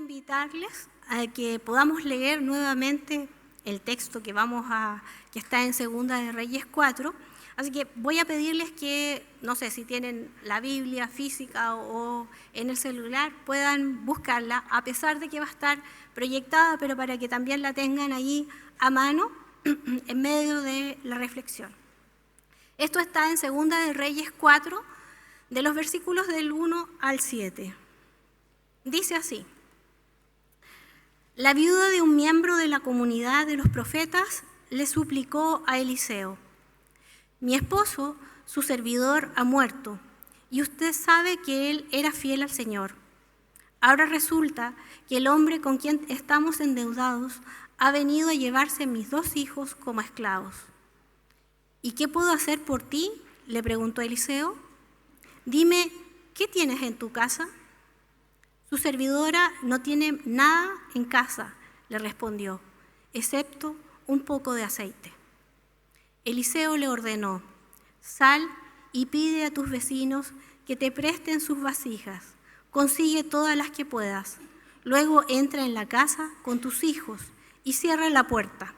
invitarles a que podamos leer nuevamente el texto que está en Segunda de Reyes 4. Así que voy a pedirles que, no sé, si tienen la Biblia física o en el celular, puedan buscarla, a pesar de que va a estar proyectada, pero para que también la tengan ahí a mano en medio de la reflexión. Esto está en Segunda de Reyes 4, de los versículos del 1 al 7. Dice así: la viuda de un miembro de la comunidad de los profetas le suplicó a Eliseo: mi esposo, su servidor, ha muerto, y usted sabe que él era fiel al Señor. Ahora resulta que el hombre con quien estamos endeudados ha venido a llevarse mis 2 hijos como esclavos. ¿Y qué puedo hacer por ti?, le preguntó Eliseo. Dime, ¿qué tienes en tu casa? Su servidora no tiene nada en casa, le respondió, excepto un poco de aceite. Eliseo le ordenó: sal y pide a tus vecinos que te presten sus vasijas, consigue todas las que puedas, luego entra en la casa con tus hijos y cierra la puerta.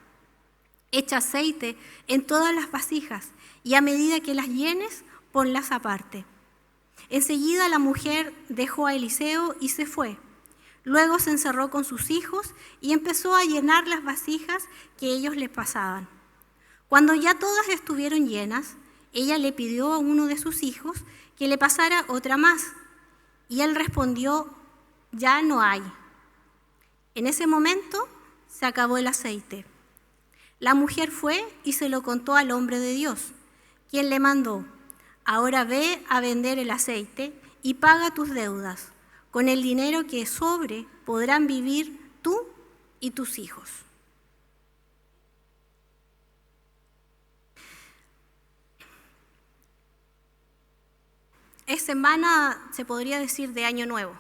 Echa aceite en todas las vasijas y a medida que las llenes, ponlas aparte. Enseguida la mujer dejó a Eliseo y se fue. Luego se encerró con sus hijos y empezó a llenar las vasijas que ellos les pasaban. Cuando ya todas estuvieron llenas, ella le pidió a uno de sus hijos que le pasara otra más, y él respondió: ya no hay. En ese momento se acabó el aceite. La mujer fue y se lo contó al hombre de Dios, quien le mandó: ahora ve a vender el aceite y paga tus deudas. Con el dinero que sobre podrán vivir tú y tus hijos. Es semana, se podría decir, de Año Nuevo.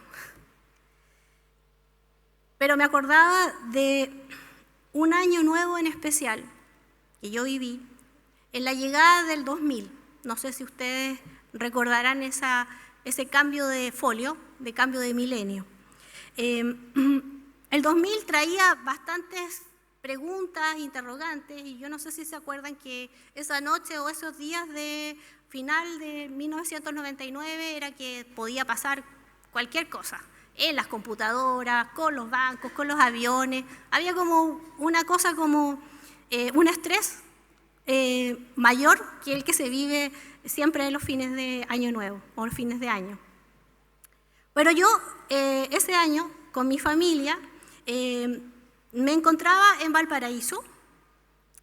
Pero me acordaba de un año nuevo en especial que yo viví en la llegada del 2000. No sé si ustedes recordarán ese cambio de folio, de cambio de milenio. El 2000 traía bastantes preguntas, interrogantes, y yo no sé si se acuerdan que esa noche o esos días de final de 1999 era que podía pasar cualquier cosa, en las computadoras, con los bancos, con los aviones. Había como una cosa como un estrés mayor que el que se vive siempre en los fines de Año Nuevo o los fines de año. Pero yo ese año con mi familia me encontraba en Valparaíso.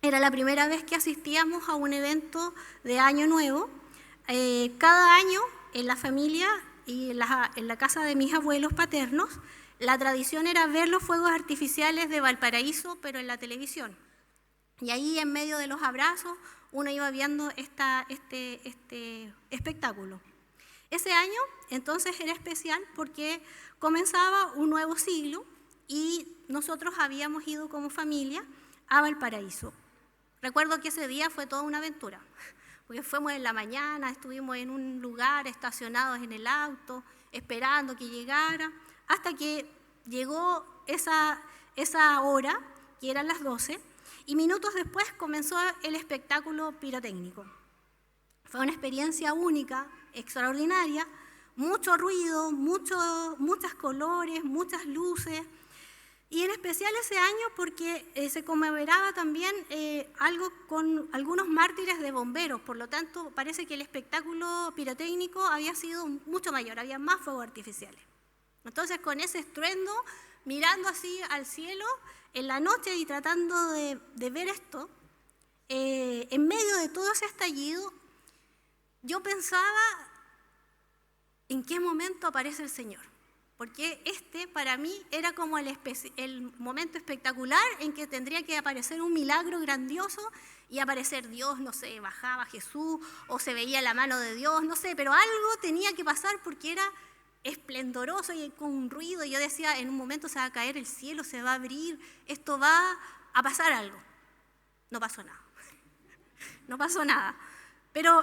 Era la primera vez que asistíamos a un evento de Año Nuevo. Cada año en la familia y en la casa de mis abuelos paternos, la tradición era ver los fuegos artificiales de Valparaíso, pero en la televisión. Y ahí en medio de los abrazos uno iba viendo este espectáculo. Ese año entonces era especial porque comenzaba un nuevo siglo y nosotros habíamos ido como familia a Valparaíso. Recuerdo que ese día fue toda una aventura, porque fuimos en la mañana, estuvimos en un lugar estacionados en el auto, esperando que llegara, hasta que llegó esa hora, que eran las 12, y minutos después comenzó el espectáculo pirotécnico. Fue una experiencia única, extraordinaria, mucho ruido, muchos colores, muchas luces, y en especial ese año porque se conmemoraba también algo con algunos mártires de bomberos, por lo tanto parece que el espectáculo pirotécnico había sido mucho mayor, había más fuegos artificiales. Entonces con ese estruendo, mirando así al cielo en la noche y tratando de ver esto, en medio de todo ese estallido, yo pensaba en qué momento aparece el Señor. Porque para mí era como el momento espectacular en que tendría que aparecer un milagro grandioso y aparecer Dios, no sé, bajaba Jesús o se veía la mano de Dios, no sé, pero algo tenía que pasar porque era esplendoroso y con un ruido. Y yo decía, en un momento se va a caer el cielo, se va a abrir, esto va a pasar algo. No pasó nada. No pasó nada. Pero,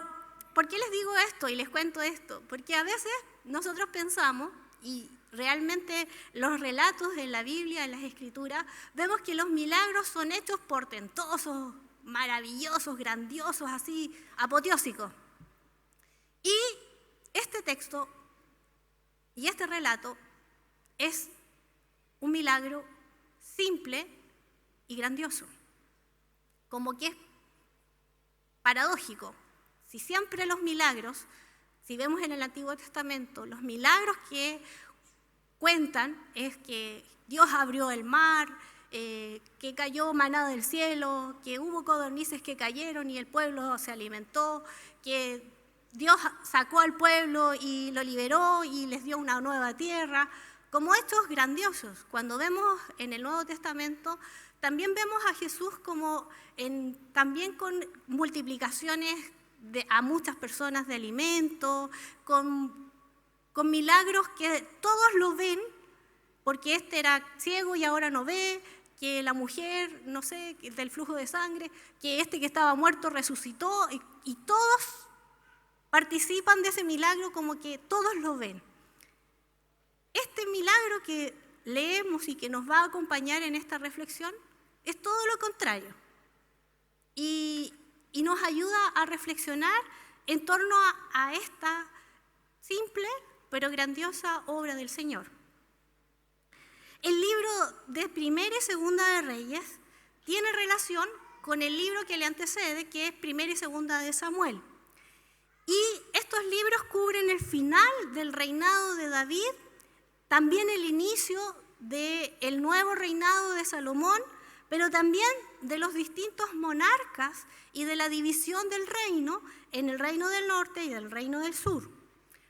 ¿por qué les digo esto y les cuento esto? Porque a veces nosotros pensamos, y realmente los relatos de la Biblia, en las Escrituras, vemos que los milagros son hechos portentosos, maravillosos, grandiosos, así, apoteósicos. Y este texto y este relato es un milagro simple y grandioso. Como que es paradójico. Si siempre los milagros, si vemos en el Antiguo Testamento, los milagros que cuentan es que Dios abrió el mar, que cayó maná del cielo, que hubo codornices que cayeron y el pueblo se alimentó, que Dios sacó al pueblo y lo liberó y les dio una nueva tierra, como hechos grandiosos. Cuando vemos en el Nuevo Testamento, también vemos a Jesús como también con multiplicaciones a muchas personas de alimento, con milagros que todos lo ven, porque este era ciego y ahora no ve, que la mujer, no sé, del flujo de sangre, que este que estaba muerto resucitó, y todos participan de ese milagro como que todos lo ven. Este milagro que leemos y que nos va a acompañar en esta reflexión es todo lo contrario. Y nos ayuda a reflexionar en torno a esta simple pero grandiosa obra del Señor. El libro de Primera y Segunda de Reyes tiene relación con el libro que le antecede, que es Primera y Segunda de Samuel. Y estos libros cubren el final del reinado de David, también el inicio del nuevo reinado de Salomón, pero también de los distintos monarcas y de la división del reino en el reino del norte y del reino del sur.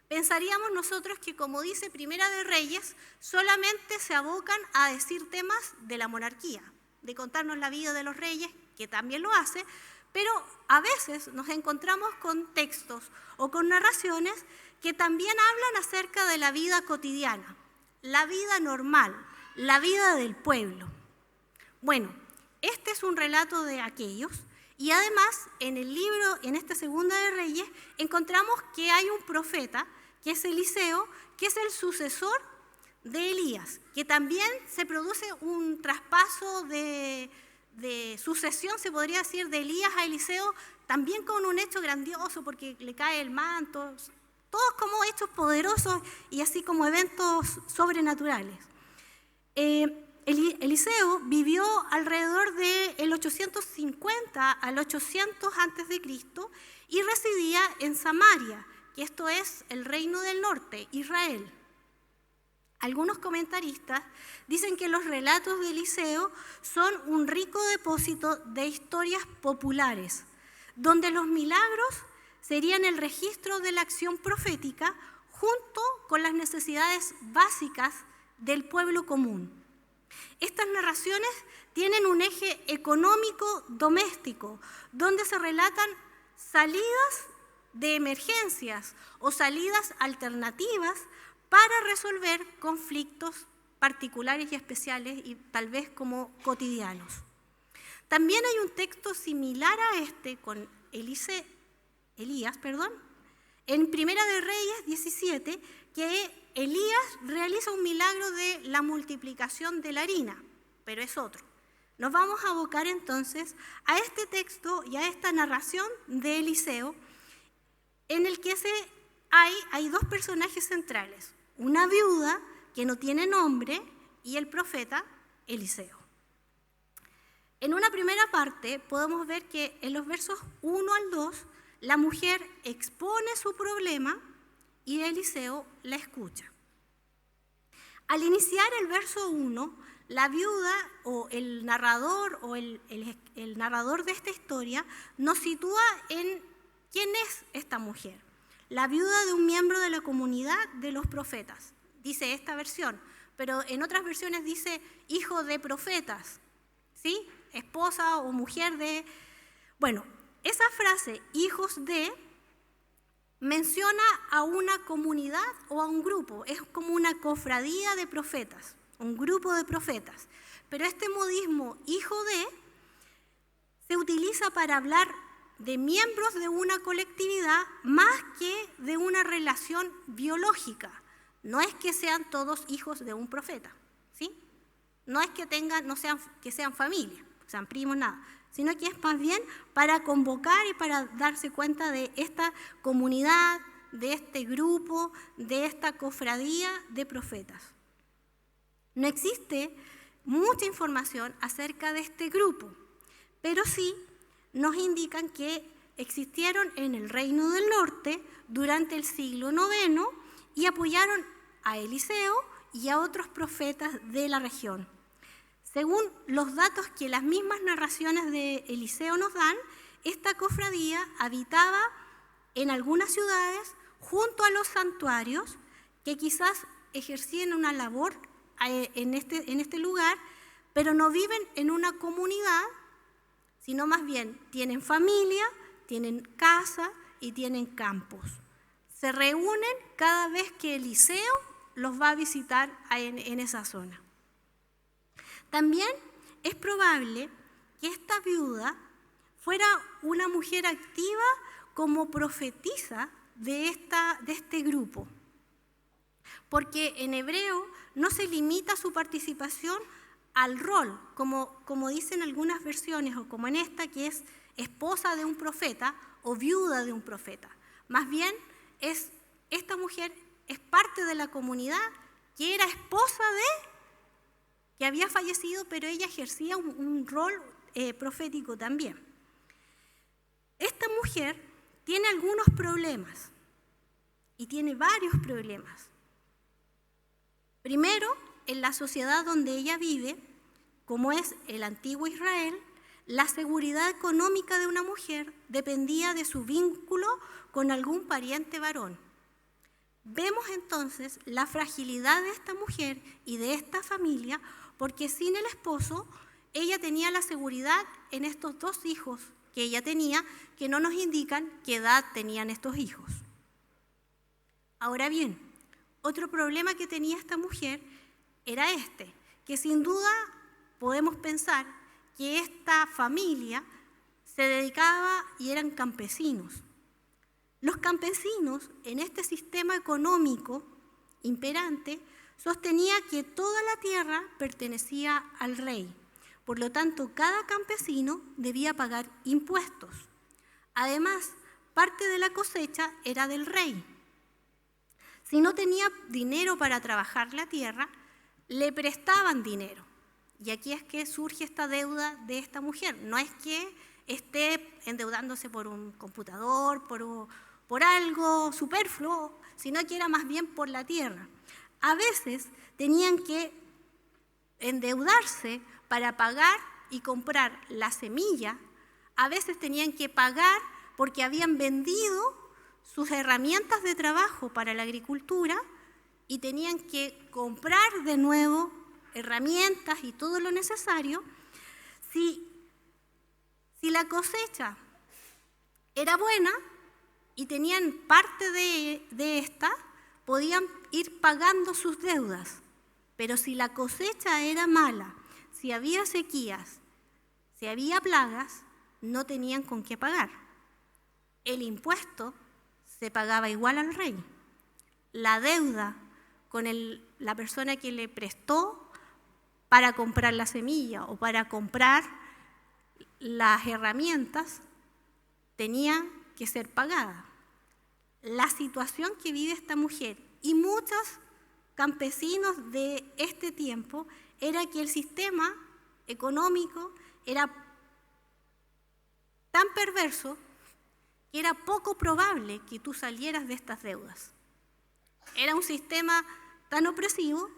Pensaríamos nosotros que, como dice Primera de Reyes, solamente se abocan a decir temas de la monarquía, de contarnos la vida de los reyes, que también lo hace, pero a veces nos encontramos con textos o con narraciones que también hablan acerca de la vida cotidiana, la vida normal, la vida del pueblo. Bueno, este es un relato de aquellos, y además en el libro, en esta Segunda de Reyes, encontramos que hay un profeta, que es Eliseo, que es el sucesor de Elías, que también se produce un traspaso de sucesión, se podría decir, de Elías a Eliseo, también con un hecho grandioso, porque le cae el manto, todos como hechos poderosos y así como eventos sobrenaturales. Eliseo vivió alrededor del 850 al 800 a.C. y residía en Samaria, que esto es el reino del norte, Israel. Algunos comentaristas dicen que los relatos de Eliseo son un rico depósito de historias populares, donde los milagros serían el registro de la acción profética junto con las necesidades básicas del pueblo común. Estas narraciones tienen un eje económico doméstico, donde se relatan salidas de emergencias o salidas alternativas para resolver conflictos particulares y especiales y tal vez como cotidianos. También hay un texto similar a este con Elías, en Primera de Reyes 17, que Elías realiza un milagro de la multiplicación de la harina, pero es otro. Nos vamos a abocar entonces a este texto y a esta narración de Eliseo, en el que hay dos personajes centrales, una viuda que no tiene nombre y el profeta Eliseo. En una primera parte podemos ver que en los versos 1 al 2 la mujer expone su problema y Eliseo la escucha. Al iniciar el verso 1, la viuda o el narrador de esta historia nos sitúa en quién es esta mujer. La viuda de un miembro de la comunidad de los profetas, dice esta versión, pero en otras versiones dice hijo de profetas, ¿sí? Esposa o mujer de... Bueno, esa frase, hijos de, menciona a una comunidad o a un grupo, es como una cofradía de profetas, un grupo de profetas. Pero este modismo, hijo de, se utiliza para hablar de miembros de una colectividad más que de una relación biológica, no es que sean todos hijos de un profeta, ¿sí? No es que sean familia, sean primos, nada, sino que es más bien para convocar y para darse cuenta de esta comunidad, de este grupo, de esta cofradía de profetas. No existe mucha información acerca de este grupo, pero sí nos indican que existieron en el Reino del Norte durante el siglo IX y apoyaron a Eliseo y a otros profetas de la región. Según los datos que las mismas narraciones de Eliseo nos dan, esta cofradía habitaba en algunas ciudades junto a los santuarios que quizás ejercían una labor en este lugar, pero no viven en una comunidad, sino más bien tienen familia, tienen casa y tienen campos. Se reúnen cada vez que Eliseo los va a visitar en esa zona. También es probable que esta viuda fuera una mujer activa como profetisa de este grupo, porque en hebreo no se limita su participación al rol, como dicen algunas versiones, o como en esta, que es esposa de un profeta o viuda de un profeta. Más bien, esta mujer es parte de la comunidad que era esposa que había fallecido, pero ella ejercía un rol profético también. Esta mujer tiene algunos problemas, y tiene varios problemas. Primero, en la sociedad donde ella vive, como es el antiguo Israel, la seguridad económica de una mujer dependía de su vínculo con algún pariente varón. Vemos entonces la fragilidad de esta mujer y de esta familia, porque sin el esposo ella tenía la seguridad en estos dos hijos que ella tenía, que no nos indican qué edad tenían estos hijos. Ahora bien, otro problema que tenía esta mujer era que sin duda podemos pensar que esta familia se dedicaba y eran campesinos. Los campesinos, en este sistema económico imperante, sostenía que toda la tierra pertenecía al rey. Por lo tanto, cada campesino debía pagar impuestos. Además, parte de la cosecha era del rey. Si no tenía dinero para trabajar la tierra, le prestaban dinero. Y aquí es que surge esta deuda de esta mujer. No es que esté endeudándose por un computador, por algo superfluo, sino que era más bien por la tierra. A veces tenían que endeudarse para pagar y comprar la semilla. A veces tenían que pagar porque habían vendido sus herramientas de trabajo para la agricultura y tenían que comprar de nuevo herramientas y todo lo necesario. Si la cosecha era buena y tenían parte de esta, podían ir pagando sus deudas. Pero si la cosecha era mala, si había sequías, si había plagas, no tenían con qué pagar. El impuesto se pagaba igual al rey. La deuda con la persona que le prestó para comprar la semilla o para comprar las herramientas tenía que ser pagada. La situación que vive esta mujer y muchos campesinos de este tiempo era que el sistema económico era tan perverso que era poco probable que tú salieras de estas deudas. Era un sistema tan opresivo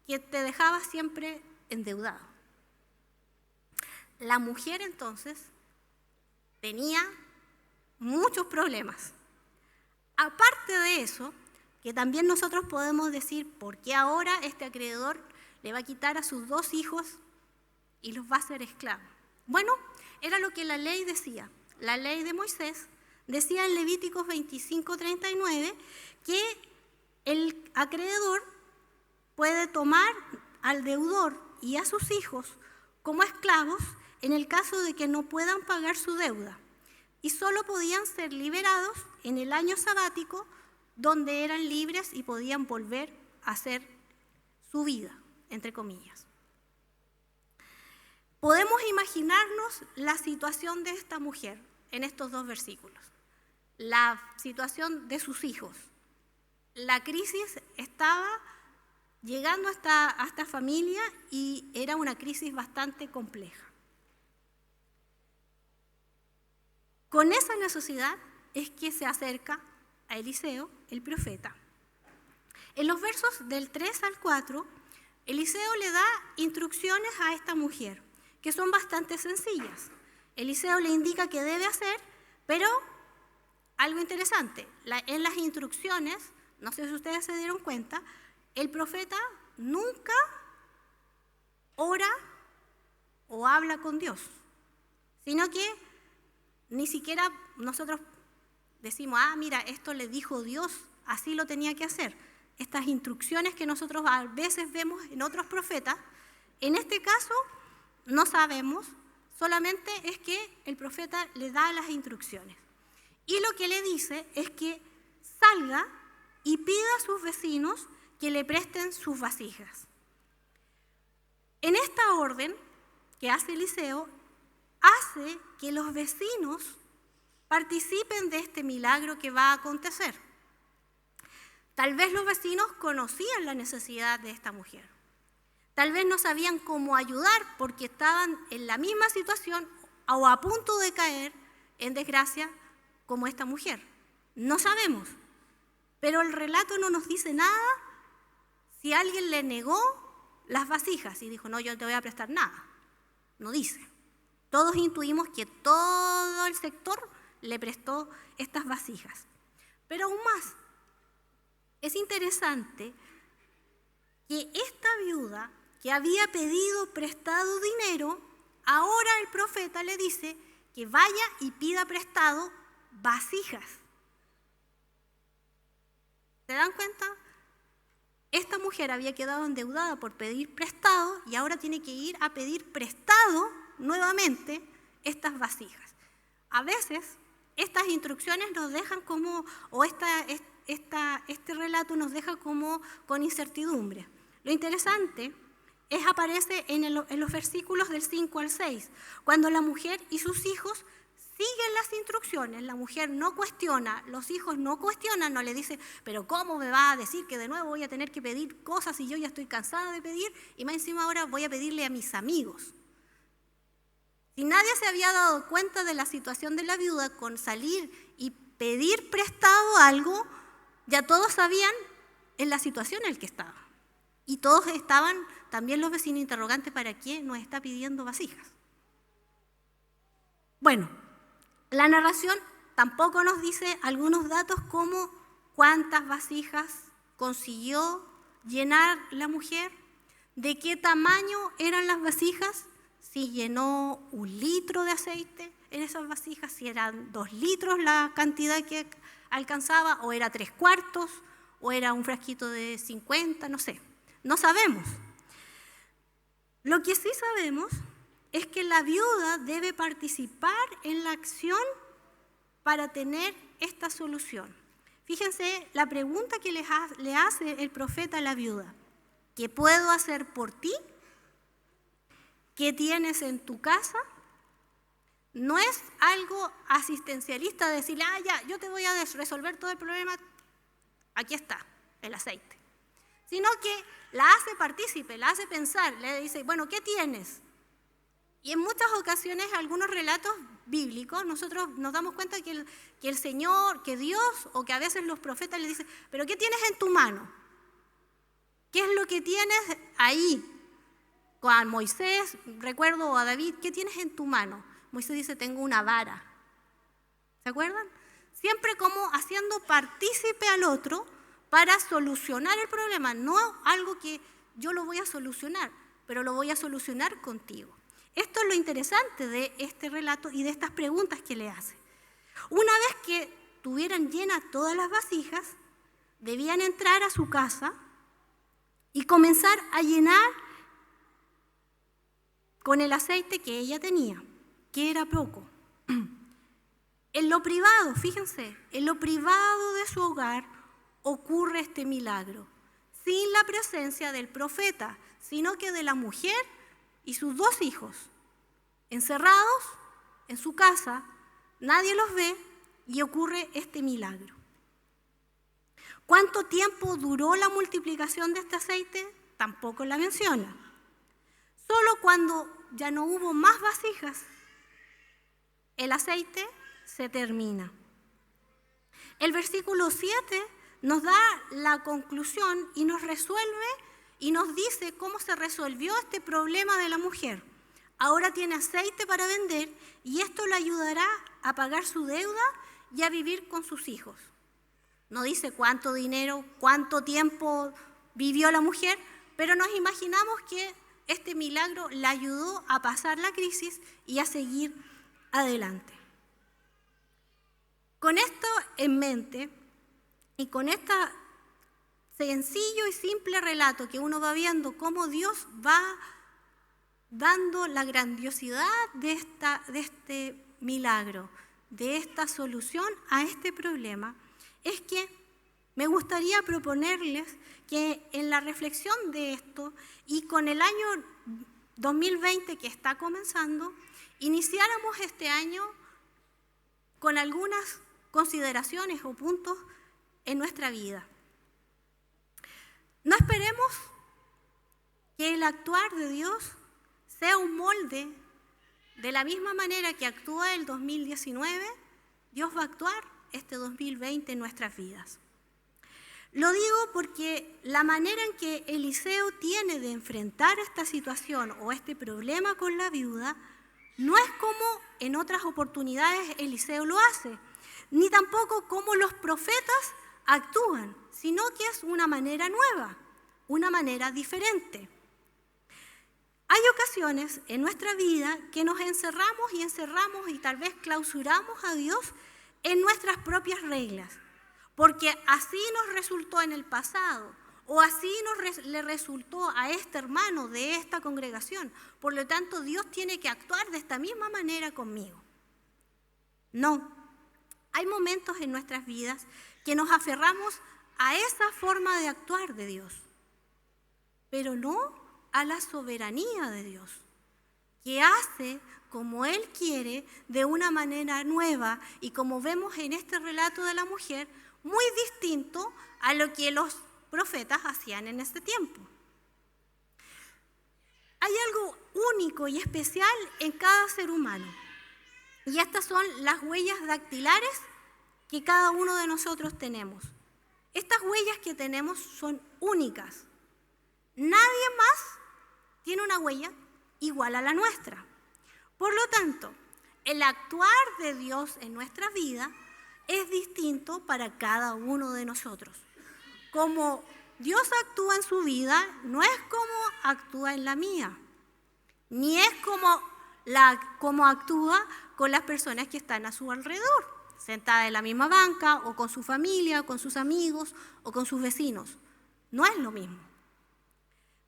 que te dejaba siempre endeudado. La mujer entonces tenía muchos problemas. Aparte de eso, que también nosotros podemos decir, ¿por qué ahora este acreedor le va a quitar a sus dos hijos y los va a hacer esclavos? Bueno, era lo que la ley decía. La ley de Moisés decía en Levíticos 25:39 que el acreedor puede tomar al deudor y a sus hijos como esclavos en el caso de que no puedan pagar su deuda, y solo podían ser liberados en el año sabático, donde eran libres y podían volver hacer su vida, entre comillas. Podemos imaginarnos la situación de esta mujer en estos 2 versículos. La situación de sus hijos. La crisis estaba llegando a esta familia y era una crisis bastante compleja. Con esa necesidad es que se acerca a Eliseo, el profeta. En los versos del 3 al 4, Eliseo le da instrucciones a esta mujer, que son bastante sencillas. Eliseo le indica qué debe hacer, pero algo interesante, en las instrucciones, no sé si ustedes se dieron cuenta, el profeta nunca ora o habla con Dios, sino que ni siquiera nosotros decimos, mira, esto le dijo Dios, así lo tenía que hacer. Estas instrucciones que nosotros a veces vemos en otros profetas, en este caso no sabemos, solamente es que el profeta le da las instrucciones. Y lo que le dice es que salga y pida a sus vecinos que le presten sus vasijas. En esta orden que hace Eliseo, hace que los vecinos participen de este milagro que va a acontecer. Tal vez los vecinos conocían la necesidad de esta mujer. Tal vez no sabían cómo ayudar porque estaban en la misma situación o a punto de caer en desgracia como esta mujer. No sabemos, pero el relato no nos dice nada si alguien le negó las vasijas y dijo, no, yo no te voy a prestar nada. No dice. Todos intuimos que todo el sector le prestó estas vasijas. Pero aún más, es interesante que esta viuda que había pedido prestado dinero, ahora el profeta le dice que vaya y pida prestado vasijas. ¿Se dan cuenta? Esta mujer había quedado endeudada por pedir prestado y ahora tiene que ir a pedir prestado nuevamente estas vasijas. A veces estas instrucciones nos dejan como, o este relato nos deja como con incertidumbre. Lo interesante aparece en los versículos del 5 al 6, cuando la mujer y sus hijos siguen las instrucciones. La mujer no cuestiona, los hijos no cuestionan, no le dicen, pero ¿cómo me va a decir que de nuevo voy a tener que pedir cosas y yo ya estoy cansada de pedir y más encima ahora voy a pedirle a mis amigos? Si nadie se había dado cuenta de la situación de la viuda con salir y pedir prestado algo, ya todos sabían en la situación en la que estaba. Y todos estaban, también los vecinos interrogantes, ¿para qué nos está pidiendo vasijas? Bueno, la narración tampoco nos dice algunos datos como cuántas vasijas consiguió llenar la mujer, de qué tamaño eran las vasijas, si llenó 1 litro de aceite en esas vasijas, si eran 2 litros la cantidad que alcanzaba, o era 3/4, o era un frasquito de 50, no sé. No sabemos. Lo que sí sabemos es que la viuda debe participar en la acción para tener esta solución. Fíjense la pregunta que le hace el profeta a la viuda. ¿Qué puedo hacer por ti? ¿Qué tienes en tu casa? No es algo asistencialista de decirle, ya, yo te voy a resolver todo el problema, aquí está, el aceite. Sino que la hace partícipe, la hace pensar, le dice, bueno, ¿qué tienes? Y en muchas ocasiones, algunos relatos bíblicos, nosotros nos damos cuenta que el Señor, que Dios, o que a veces los profetas le dicen, pero ¿qué tienes en tu mano? ¿Qué es lo que tienes ahí? Con Moisés, recuerdo, o a David, ¿qué tienes en tu mano? Moisés dice, tengo una vara. ¿Se acuerdan? Siempre como haciendo partícipe al otro para solucionar el problema, no algo que yo lo voy a solucionar, pero lo voy a solucionar contigo. Esto es lo interesante de este relato y de estas preguntas que le hace. Una vez que tuvieran llenas todas las vasijas, debían entrar a su casa y comenzar a llenar con el aceite que ella tenía, que era poco. En lo privado, fíjense, en lo privado de su hogar ocurre este milagro. sin la presencia del profeta, sino que de la mujer y sus 2 hijos, encerrados en su casa, nadie los ve y ocurre este milagro. ¿Cuánto tiempo duró la multiplicación de este aceite? Tampoco la menciona. Solo cuando ya no hubo más vasijas, el aceite se termina. El versículo 7 nos da la conclusión y nos resuelve y nos dice cómo se resolvió este problema de la mujer. Ahora tiene aceite para vender y esto le ayudará a pagar su deuda y a vivir con sus hijos. No dice cuánto dinero, cuánto tiempo vivió la mujer, pero nos imaginamos que este milagro la ayudó a pasar la crisis y a seguir adelante. Con esto en mente y con este sencillo y simple relato que uno va viendo cómo Dios va dando la grandiosidad de este milagro, de esta solución a este problema, es que me gustaría proponerles que en la reflexión de esto y con el año 2020 que está comenzando, iniciáramos este año con algunas consideraciones o puntos en nuestra vida. No esperemos que el actuar de Dios sea un molde de la misma manera que actúa el 2019, Dios va a actuar este 2020 en nuestras vidas. Lo digo porque la manera en que Eliseo tiene de enfrentar esta situación o este problema con la viuda no es como en otras oportunidades Eliseo lo hace, ni tampoco como los profetas actúan, sino que es una manera nueva, una manera diferente. Hay ocasiones en nuestra vida que nos encerramos y tal vez clausuramos a Dios en nuestras propias reglas, porque así nos resultó en el pasado, o así le resultó a este hermano de esta congregación. Por lo tanto, Dios tiene que actuar de esta misma manera conmigo. No, hay momentos en nuestras vidas que nos aferramos a esa forma de actuar de Dios, pero no a la soberanía de Dios, que hace como Él quiere, de una manera nueva, y como vemos en este relato de la mujer, muy distinto a lo que los profetas hacían en este tiempo. Hay algo único y especial en cada ser humano, y estas son las huellas dactilares que cada uno de nosotros tenemos. Estas huellas que tenemos son únicas. Nadie más tiene una huella igual a la nuestra. Por lo tanto, el actuar de Dios en nuestra vida es distinto para cada uno de nosotros. Como Dios actúa en su vida, no es como actúa en la mía, ni es como actúa con las personas que están a su alrededor, sentada en la misma banca, o con su familia, o con sus amigos, o con sus vecinos. No es lo mismo.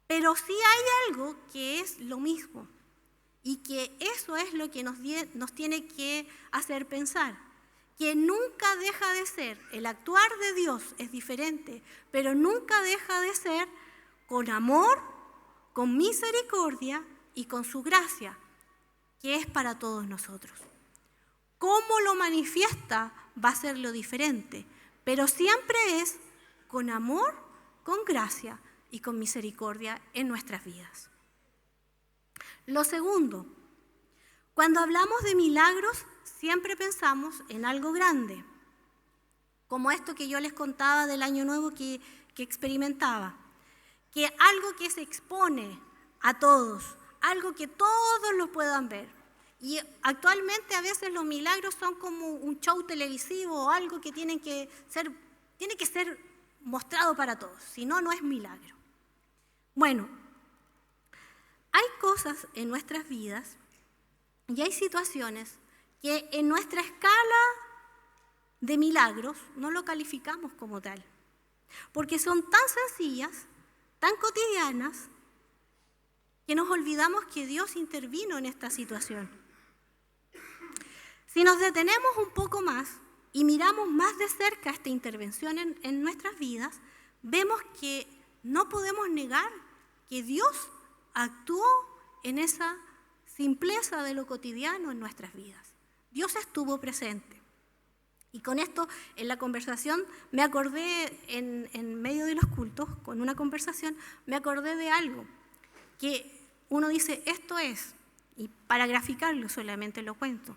Pero sí hay algo que es lo mismo, y que eso es lo que nos tiene que hacer pensar, que nunca deja de ser, el actuar de Dios es diferente, pero nunca deja de ser con amor, con misericordia y con su gracia, que es para todos nosotros. Cómo lo manifiesta va a ser lo diferente, pero siempre es con amor, con gracia y con misericordia en nuestras vidas. Lo segundo, cuando hablamos de milagros, siempre pensamos en algo grande, como esto que yo les contaba del Año Nuevo que experimentaba, que algo que se expone a todos, algo que todos lo puedan ver. Y actualmente a veces los milagros son como un show televisivo o algo que tiene que ser mostrado para todos, si no, no es milagro. Bueno, hay cosas en nuestras vidas y hay situaciones que en nuestra escala de milagros no lo calificamos como tal, porque son tan sencillas, tan cotidianas, que nos olvidamos que Dios intervino en esta situación. Si nos detenemos un poco más y miramos más de cerca esta intervención en nuestras vidas, vemos que no podemos negar que Dios actuó en esa simpleza de lo cotidiano en nuestras vidas. Dios estuvo presente. Y con esto, en la conversación, me acordé, en medio de los cultos, con una conversación, me acordé de algo, que uno dice, esto es, y para graficarlo solamente lo cuento.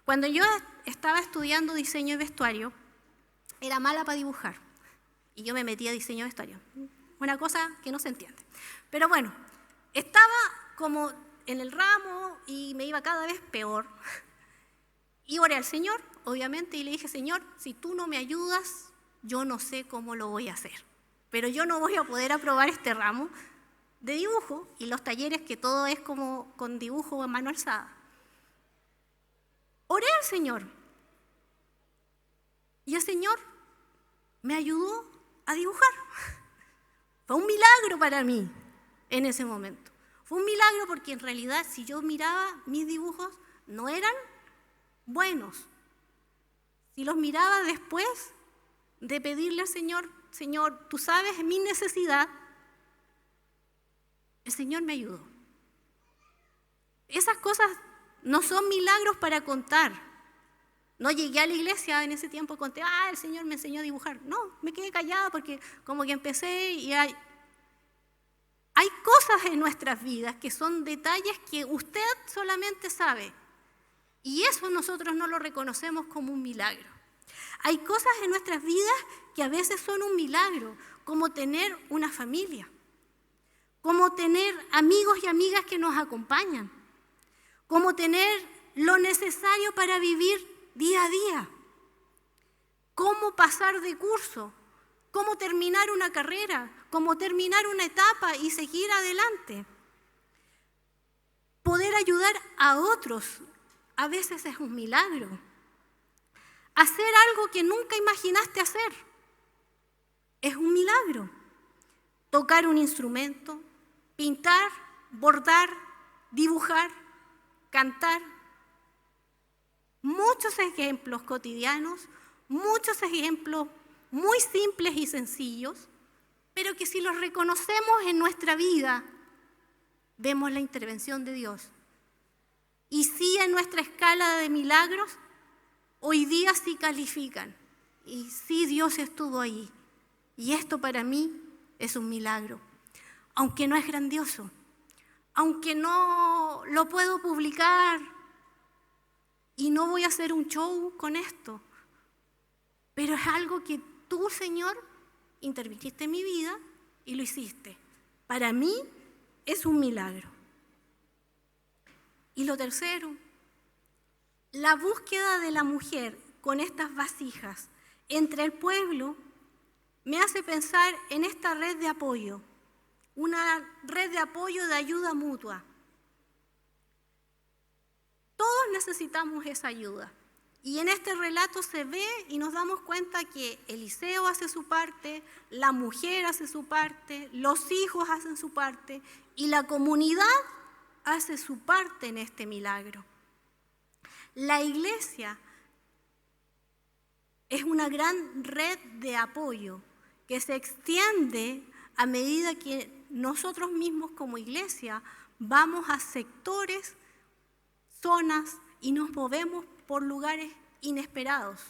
Cuando yo estaba estudiando diseño de vestuario, era mala para dibujar, y yo me metí a diseño de vestuario. Una cosa que no se entiende. Pero bueno, estaba como en el ramo y me iba cada vez peor. Y oré al Señor, obviamente, y le dije, Señor, si tú no me ayudas, yo no sé cómo lo voy a hacer. Pero yo no voy a poder aprobar este ramo de dibujo y los talleres que todo es como con dibujo a mano alzada. Oré al Señor. Y el Señor me ayudó a dibujar. Fue un milagro para mí en ese momento. Fue un milagro porque en realidad si yo miraba mis dibujos no eran buenos. Si los miraba después de pedirle al Señor, Señor, tú sabes mi necesidad, el Señor me ayudó. Esas cosas no son milagros para contar. No llegué a la iglesia en ese tiempo y conté, el Señor me enseñó a dibujar. No, me quedé callada porque como que empecé y hay cosas en nuestras vidas que son detalles que usted solamente sabe. Y eso nosotros no lo reconocemos como un milagro. Hay cosas en nuestras vidas que a veces son un milagro, como tener una familia, como tener amigos y amigas que nos acompañan, como tener lo necesario para vivir día a día, cómo pasar de curso, cómo terminar una carrera, cómo terminar una etapa y seguir adelante. Poder ayudar a otros a veces es un milagro. Hacer algo que nunca imaginaste hacer es un milagro. Tocar un instrumento, pintar, bordar, dibujar, cantar. Muchos ejemplos cotidianos, muchos ejemplos muy simples y sencillos, pero que si los reconocemos en nuestra vida, vemos la intervención de Dios. Y sí, en nuestra escala de milagros, hoy día sí califican. Y sí, Dios estuvo ahí. Y esto para mí es un milagro. Aunque no es grandioso, aunque no lo puedo publicar y no voy a hacer un show con esto, pero es algo que tú, Señor, interviniste en mi vida y lo hiciste. Para mí es un milagro. Y lo tercero, la búsqueda de la mujer con estas vasijas entre el pueblo me hace pensar en esta red de apoyo, una red de apoyo de ayuda mutua. Todos necesitamos esa ayuda. Y en este relato se ve y nos damos cuenta que Eliseo hace su parte, la mujer hace su parte, los hijos hacen su parte y la comunidad hace su parte en este milagro. La iglesia es una gran red de apoyo que se extiende a medida que nosotros mismos como iglesia vamos a sectores, zonas y nos movemos por lugares inesperados.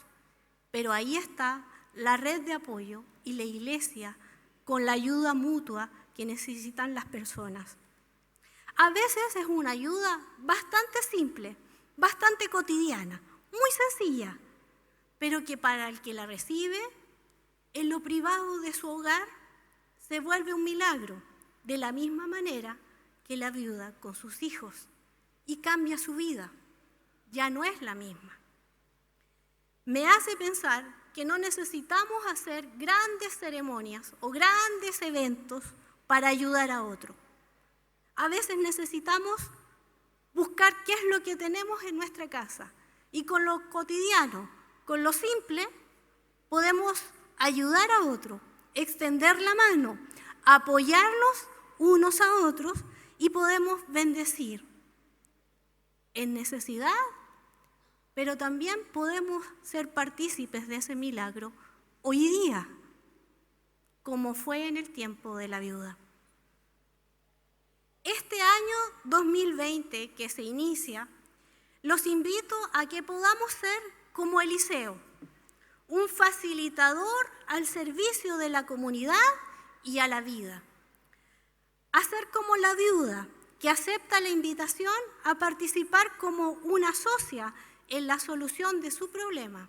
Pero ahí está la red de apoyo y la iglesia con la ayuda mutua que necesitan las personas. A veces es una ayuda bastante simple, bastante cotidiana, muy sencilla, pero que para el que la recibe, en lo privado de su hogar, se vuelve un milagro, de la misma manera que la viuda con sus hijos, y cambia su vida, ya no es la misma. Me hace pensar que no necesitamos hacer grandes ceremonias o grandes eventos para ayudar a otro. A veces necesitamos buscar qué es lo que tenemos en nuestra casa y con lo cotidiano, con lo simple, podemos ayudar a otro, extender la mano, apoyarnos unos a otros y podemos bendecir en necesidad, pero también podemos ser partícipes de ese milagro hoy día, como fue en el tiempo de la viuda. Este año 2020 que se inicia, los invito a que podamos ser como Eliseo, un facilitador al servicio de la comunidad y a la vida. A ser como la viuda, que acepta la invitación a participar como una socia en la solución de su problema.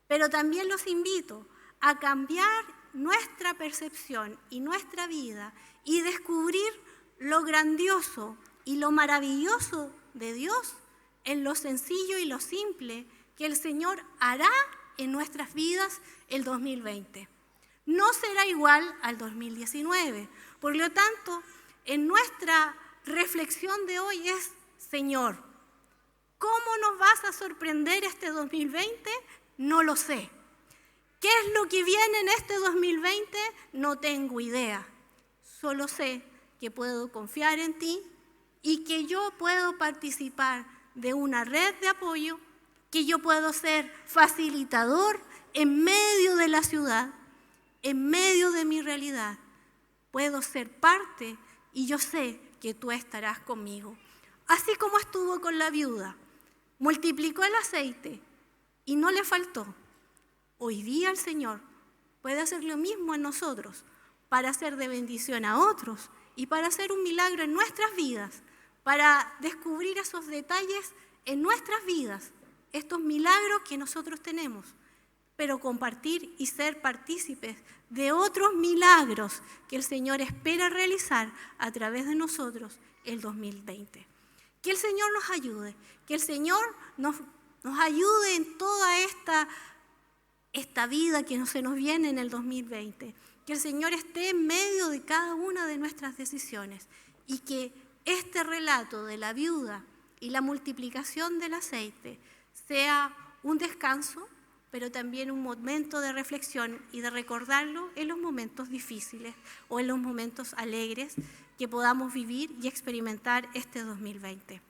Pero también los invito a cambiar nuestra percepción y nuestra vida y descubrir lo grandioso y lo maravilloso de Dios en lo sencillo y lo simple que el Señor hará en nuestras vidas el 2020. No será igual al 2019. Por lo tanto, en nuestra reflexión de hoy es: Señor, ¿cómo nos vas a sorprender este 2020? No lo sé. ¿Qué es lo que viene en este 2020? No tengo idea. Solo sé que puedo confiar en ti y que yo puedo participar de una red de apoyo, que yo puedo ser facilitador en medio de la ciudad, en medio de mi realidad. Puedo ser parte y yo sé que tú estarás conmigo. Así como estuvo con la viuda, multiplicó el aceite y no le faltó. Hoy día el Señor puede hacer lo mismo en nosotros para hacer de bendición a otros y para hacer un milagro en nuestras vidas, para descubrir esos detalles en nuestras vidas, estos milagros que nosotros tenemos, pero compartir y ser partícipes de otros milagros que el Señor espera realizar a través de nosotros el 2020. Que el Señor nos ayude, que el Señor nos ayude en toda esta vida que se nos viene en el 2020. Que el Señor esté en medio de cada una de nuestras decisiones y que este relato de la viuda y la multiplicación del aceite sea un descanso, pero también un momento de reflexión y de recordarlo en los momentos difíciles o en los momentos alegres que podamos vivir y experimentar este 2020.